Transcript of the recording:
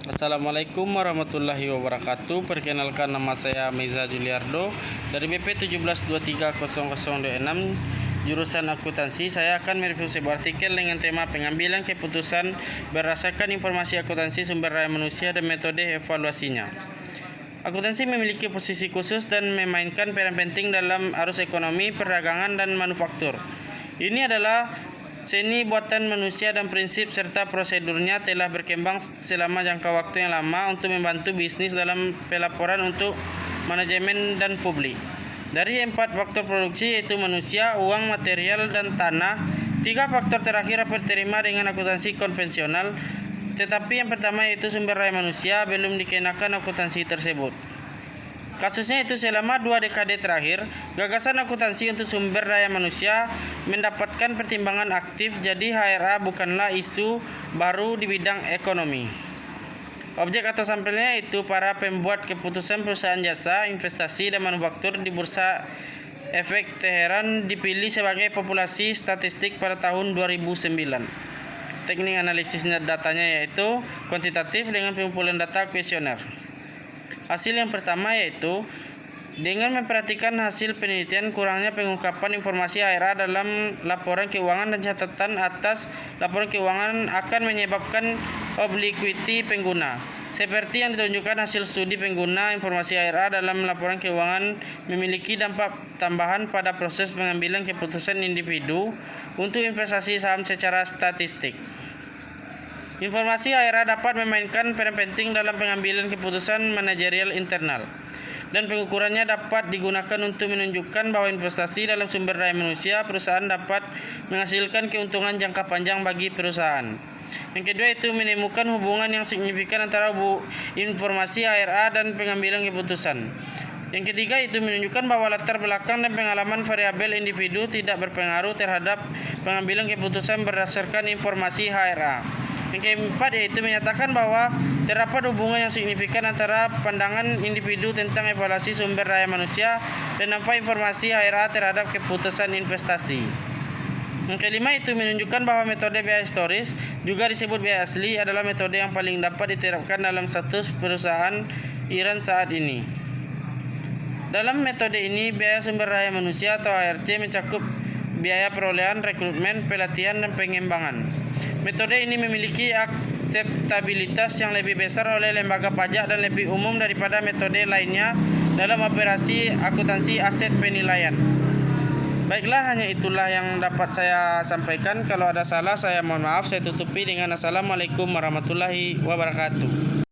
Assalamualaikum warahmatullahi wabarakatuh. Perkenalkan, nama saya Meza Juliardo dari BP 17230026 jurusan akuntansi. Saya akan mereview sebuah artikel dengan tema pengambilan keputusan berdasarkan informasi akuntansi, sumber daya manusia, dan metode evaluasinya. Akuntansi memiliki posisi khusus dan memainkan peran penting dalam arus ekonomi, perdagangan, dan manufaktur. Ini adalah seni buatan manusia dan prinsip serta prosedurnya telah berkembang selama jangka waktu yang lama untuk membantu bisnis dalam pelaporan untuk manajemen dan publik. Dari 4 faktor produksi, yaitu manusia, uang, material, dan tanah, 3 faktor terakhir dapat diterima dengan akuntansi konvensional, tetapi yang pertama, yaitu sumber daya manusia, belum dikenakan akuntansi tersebut. Kasusnya itu selama 2 dekade terakhir, gagasan akuntansi untuk sumber daya manusia mendapatkan pertimbangan aktif, jadi HRA bukanlah isu baru di bidang ekonomi. Objek atau sampelnya itu para pembuat keputusan perusahaan jasa, investasi, dan manufaktur di Bursa Efek Teheran dipilih sebagai populasi statistik pada tahun 2009. Teknik analisis datanya yaitu kuantitatif dengan pengumpulan data kuesioner. Hasil yang pertama yaitu dengan memperhatikan hasil penelitian, kurangnya pengungkapan informasi HRA dalam laporan keuangan dan catatan atas laporan keuangan akan menyebabkan obliquity pengguna. Seperti yang ditunjukkan hasil studi, pengguna informasi HRA dalam laporan keuangan memiliki dampak tambahan pada proses pengambilan keputusan individu untuk investasi saham secara statistik. Informasi HRA dapat memainkan peran penting dalam pengambilan keputusan manajerial internal, dan pengukurannya dapat digunakan untuk menunjukkan bahwa investasi dalam sumber daya manusia perusahaan dapat menghasilkan keuntungan jangka panjang bagi perusahaan. Yang kedua itu menemukan hubungan yang signifikan antara informasi HRA dan pengambilan keputusan. Yang ketiga itu menunjukkan bahwa latar belakang dan pengalaman variabel individu tidak berpengaruh terhadap pengambilan keputusan berdasarkan informasi HRA. Yang keempat yaitu menyatakan bahwa terdapat hubungan yang signifikan antara pandangan individu tentang evaluasi sumber daya manusia dan dampak informasi HRA terhadap keputusan investasi. Yang kelima itu menunjukkan bahwa metode biaya historis, juga disebut biaya asli, adalah metode yang paling dapat diterapkan dalam status perusahaan Iran saat ini. Dalam metode ini, biaya sumber daya manusia atau ARC mencakup biaya perolehan, rekrutmen, pelatihan, dan pengembangan. Metode ini memiliki akseptabilitas yang lebih besar oleh lembaga pajak dan lebih umum daripada metode lainnya dalam operasi akuntansi aset penilaian. Baiklah, hanya itulah yang dapat saya sampaikan. Kalau ada salah, saya mohon maaf. Saya tutupi dengan Assalamualaikum warahmatullahi wabarakatuh.